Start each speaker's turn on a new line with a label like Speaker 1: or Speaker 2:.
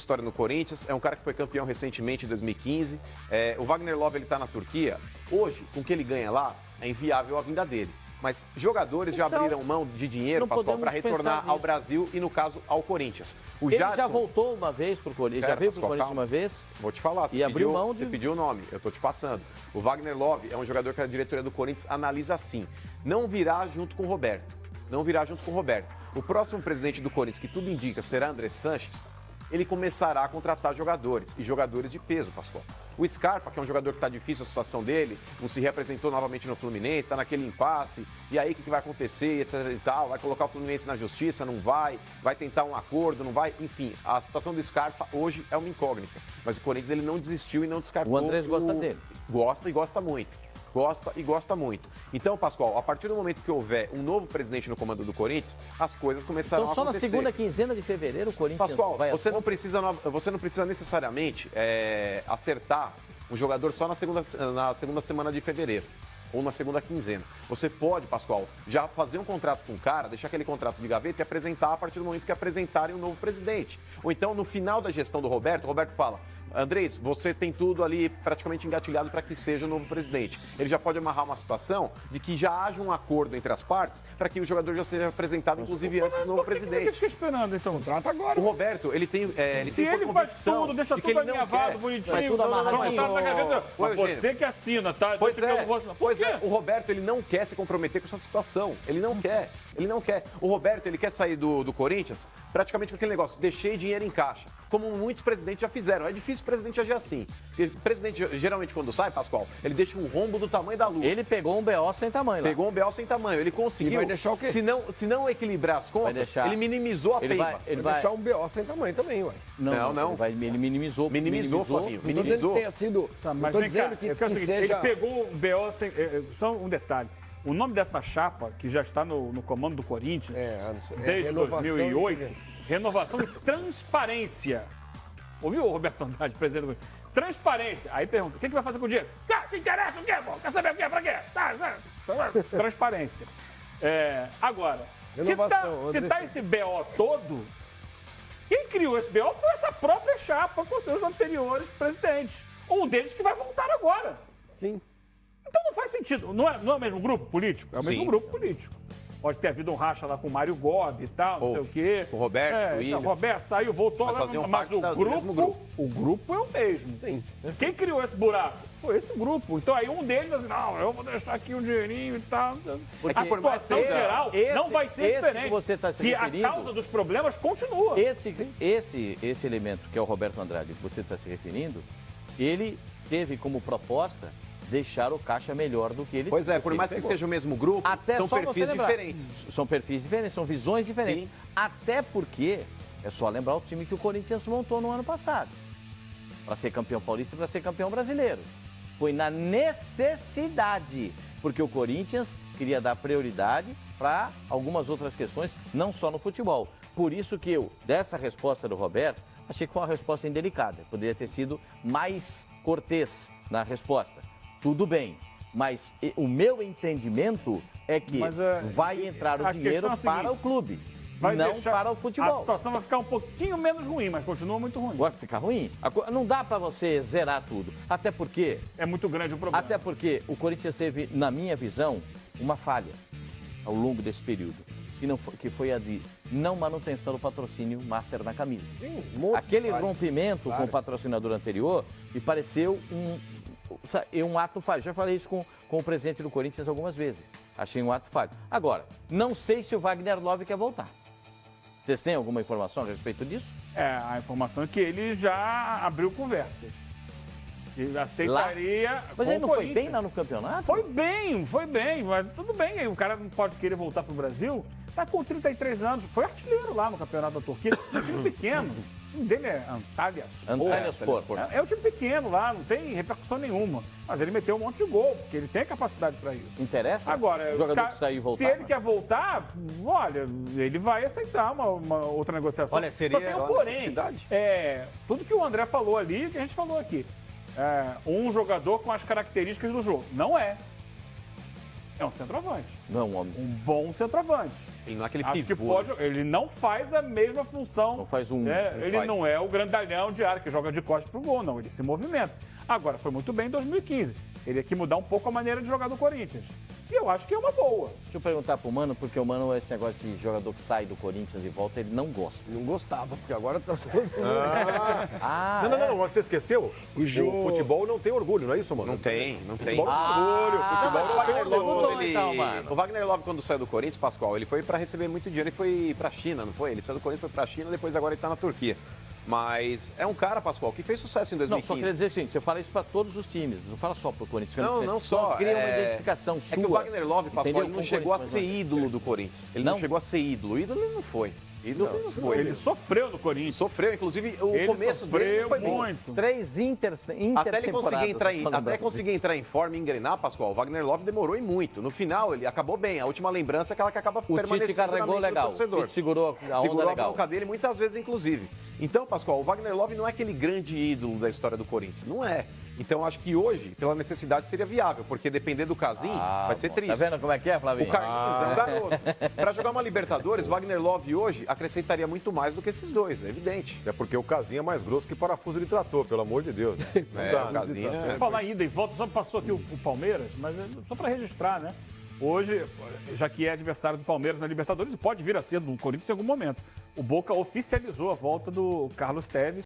Speaker 1: história no Corinthians, é um cara que foi campeão recentemente em 2015. O Wagner Love, ele tá na Turquia. Hoje, com o que ele ganha lá, é inviável a vinda dele. Mas jogadores já abriram mão de dinheiro, Pascoal, para retornar ao Brasil e, no caso, ao Corinthians.
Speaker 2: Ele já voltou uma vez pro Corinthians, já veio pro Corinthians uma vez?
Speaker 1: Vou te falar.
Speaker 2: E abriu mão de...
Speaker 1: Você pediu o nome, eu tô te passando. O Wagner Love é um jogador que a diretoria do Corinthians analisa assim. Não virá junto com o Roberto. Não virá junto com o Roberto. O próximo presidente do Corinthians, que tudo indica, será André Sanches. Ele começará a contratar jogadores, e jogadores de peso, Pascoal. O Scarpa, que é um jogador que está difícil a situação dele, não se representou novamente no Fluminense, está naquele impasse, e aí o que vai acontecer, etc e tal, vai colocar o Fluminense na justiça, não vai tentar um acordo, não vai, enfim, a situação do Scarpa hoje é uma incógnita, mas o Corinthians ele não desistiu e não descartou.
Speaker 2: O Andrés gosta dele.
Speaker 1: Gosta e gosta muito. Gosta e gosta muito. Então, Pascoal, a partir do momento que houver um novo presidente no comando do Corinthians, as coisas começarão a acontecer.
Speaker 2: Então, só na segunda quinzena de fevereiro o Corinthians
Speaker 1: Pascoal,
Speaker 2: vai...
Speaker 1: você não precisa necessariamente acertar um jogador só na segunda semana de fevereiro ou na segunda quinzena. Você pode, Pascoal, já fazer um contrato com o cara, deixar aquele contrato de gaveta e apresentar a partir do momento que apresentarem um novo presidente. Ou então, no final da gestão do Roberto, o Roberto fala: Andrés, você tem tudo ali praticamente engatilhado para que seja o novo presidente. Ele já pode amarrar uma situação de que já haja um acordo entre as partes para que o jogador já seja apresentado, inclusive, antes do novo presidente.
Speaker 3: Por que fica esperando, então? Contrata agora.
Speaker 1: O Roberto, ele tem
Speaker 3: Se ele faz tudo, deixa tudo alinhavado, bonitinho,
Speaker 2: faz tudo amarradinho.
Speaker 3: na gaveta. Mas você que assina, tá?
Speaker 1: Pois é, o Roberto, ele não quer se comprometer com essa situação. Ele não quer. O Roberto, ele quer sair do Corinthians praticamente com aquele negócio: deixei dinheiro em caixa. Como muitos presidentes já fizeram. É difícil o presidente agir assim. Porque o presidente, geralmente, quando sai, Pascoal, ele deixa um rombo do tamanho da lua.
Speaker 2: Ele pegou um BO sem tamanho lá.
Speaker 1: Pegou um BO sem tamanho. Ele conseguiu.
Speaker 4: E vai deixar o quê?
Speaker 1: Se não equilibrar as contas, ele minimizou a peiba.
Speaker 4: Ele vai deixar um BO sem tamanho também, ué.
Speaker 1: Não.
Speaker 2: Ele minimizou.
Speaker 1: Minimizou, Flavinho. Minimizou.
Speaker 4: Não tenha sido...
Speaker 3: Tá, mas
Speaker 4: tô dizendo que seja...
Speaker 3: Ele pegou o BO sem... Só um detalhe. O nome dessa chapa, que já está no comando do Corinthians, desde 2008, renovação e transparência. Ouviu o Roberto Andrade, presidente do Corinthians? Transparência. Aí pergunta: o que vai fazer com o dinheiro? Te interessa o quê, pô? Quer saber o quê? Pra quê? Transparência. Agora, se tá esse BO todo, quem criou esse BO foi essa própria chapa com seus anteriores presidentes. Um deles que vai voltar agora.
Speaker 4: Sim.
Speaker 3: Então não faz sentido. Não é o mesmo grupo político? É o mesmo grupo político. Pode ter havido um racha lá com o Mário Gobi e tal, não sei o quê.
Speaker 1: Com o Roberto, o William.
Speaker 3: O Roberto saiu, voltou, mas o grupo é o mesmo.
Speaker 4: Sim.
Speaker 3: Quem criou esse buraco? Foi esse grupo. Então aí um deles assim: não, eu vou deixar aqui um dinheirinho e tal. A situação geral não vai ser diferente.
Speaker 2: Que você tá se referindo,
Speaker 3: e a causa dos problemas continua.
Speaker 2: Esse elemento, que é o Roberto Andrade, que você está se referindo, ele teve como proposta deixar o caixa melhor do que ele...
Speaker 1: Pois é, por mais que seja o mesmo grupo, são perfis diferentes.
Speaker 2: São perfis diferentes, são visões diferentes. Sim. Até porque, é só lembrar o time que o Corinthians montou no ano passado. Para ser campeão paulista e para ser campeão brasileiro. Foi na necessidade, porque o Corinthians queria dar prioridade para algumas outras questões, não só no futebol. Por isso que eu, dessa resposta do Roberto, achei que foi uma resposta indelicada. Poderia ter sido mais cortês na resposta. Tudo bem, mas o meu entendimento é que vai entrar o dinheiro para o clube, não para o futebol.
Speaker 3: A situação vai ficar um pouquinho menos ruim, mas continua muito ruim.
Speaker 2: Vai ficar ruim? Não dá para você zerar tudo, até porque...
Speaker 3: É muito grande o problema.
Speaker 2: Até porque o Corinthians teve, na minha visão, uma falha ao longo desse período, que foi a de não manutenção do patrocínio Master na camisa. Sim, aquele rompimento com o patrocinador anterior me pareceu um ato falho. Já falei isso com o presidente do Corinthians algumas vezes. Achei um ato falho. Agora, não sei se o Wagner Love quer voltar. Vocês têm alguma informação a respeito disso?
Speaker 3: A informação é que ele já abriu conversas. Ele aceitaria.
Speaker 2: Mas ele não foi bem lá no campeonato?
Speaker 3: Foi bem, mas tudo bem. O cara não pode querer voltar para o Brasil. Está com 33 anos, foi artilheiro lá no campeonato da Turquia. É um time pequeno. O time dele é
Speaker 2: Antalyaspor.
Speaker 3: É um time pequeno lá, não tem repercussão nenhuma. Mas ele meteu um monte de gol, porque ele tem capacidade para isso.
Speaker 2: Interessa?
Speaker 3: Agora,
Speaker 2: o jogador que sair e voltar?
Speaker 3: Se ele quer voltar, olha, ele vai aceitar uma outra negociação.
Speaker 1: Olha, seria
Speaker 3: só tem um porém. Tudo que o André falou ali, que a gente falou aqui. Um jogador com as características do jogo. Não é. É um centroavante.
Speaker 2: Não é um homem.
Speaker 3: Um bom centroavante.
Speaker 1: E não é aquele
Speaker 3: Acho que
Speaker 1: pivô.
Speaker 3: pode. Ele não faz a mesma função.
Speaker 2: Não faz um.
Speaker 3: Né?
Speaker 2: não
Speaker 3: Ele
Speaker 2: faz.
Speaker 3: não é o grandalhão de área que joga de costas pro gol, não. Ele se movimenta. Agora, foi muito bem em 2015. Ele aqui mudar um pouco a maneira de jogar do Corinthians. E eu acho que é uma boa.
Speaker 2: Deixa eu perguntar pro Mano, porque o Mano, esse negócio de jogador que sai do Corinthians e volta, ele não gosta.
Speaker 4: Não gostava, porque agora tá todo mundo.
Speaker 5: Não, mas você esqueceu?
Speaker 4: O jogo.
Speaker 5: O futebol não tem orgulho, não é isso, mano?
Speaker 1: Não tem, não tem.
Speaker 5: Futebol não tem orgulho, futebol não tem orgulho.
Speaker 2: mudou, então, mano.
Speaker 1: O Wagner Love, quando saiu do Corinthians, Pascoal, ele foi para receber muito dinheiro e foi para a China, não foi? Ele saiu do Corinthians, foi para a China, depois agora ele tá na Turquia. Mas é um cara, Pascoal, que fez sucesso em
Speaker 2: Não,
Speaker 1: 2015.
Speaker 2: só queria dizer assim, você fala isso para todos os times, não fala só pro Corinthians.
Speaker 1: Não só.
Speaker 2: Cria uma identificação sua.
Speaker 1: É que o Wagner Love, Pascoal,
Speaker 2: entendeu?
Speaker 1: ele não
Speaker 2: Com o
Speaker 1: chegou a
Speaker 2: Corinthians,
Speaker 1: ser
Speaker 2: mas-
Speaker 1: ídolo do Corinthians. Ele não chegou a ser ídolo. Ídolo ele não foi. Ídolo ele não foi.
Speaker 3: Ele sofreu no Corinthians.
Speaker 1: Sofreu, inclusive, o
Speaker 3: Ele
Speaker 1: começo dele não
Speaker 3: sofreu
Speaker 1: foi bom.
Speaker 3: muito.
Speaker 2: 3
Speaker 1: Até ele conseguir entrar em,
Speaker 2: falando
Speaker 1: até
Speaker 2: da-
Speaker 1: conseguir entrar em forma e engrenar, Pascoal, o Wagner Love demorou e muito. No final, ele acabou bem. A última lembrança é aquela que acaba
Speaker 2: O
Speaker 1: permanecendo
Speaker 2: Tite carregou
Speaker 1: na mente do
Speaker 2: legal, o
Speaker 1: torcedor.
Speaker 2: Tite segurou a onda
Speaker 1: Segurou a
Speaker 2: legal.
Speaker 1: bronca dele muitas vezes, inclusive. Então, Pascoal, o Wagner Love não é aquele grande ídolo da história do Corinthians. Não é. Então, acho que hoje, pela necessidade, seria viável. Porque depender do Casim, vai ser
Speaker 2: bom.
Speaker 1: triste.
Speaker 2: Tá vendo como é que é,
Speaker 1: O
Speaker 2: Flavinho?
Speaker 1: Carlinhos é um garoto. Pra jogar uma Libertadores, Wagner Love hoje acrescentaria muito mais do que esses dois, é evidente.
Speaker 5: É porque o casinho é mais grosso que parafuso de trator, pelo amor de Deus. Né? Não
Speaker 1: É,
Speaker 5: dá,
Speaker 1: o
Speaker 5: né?
Speaker 1: Casim é-
Speaker 3: Falar ida e volta, só passou aqui o Palmeiras, mas é só para registrar, né? Hoje, já que é adversário do Palmeiras na Libertadores, pode vir a ser do Corinthians em algum momento. O Boca oficializou a volta do Carlos Tevez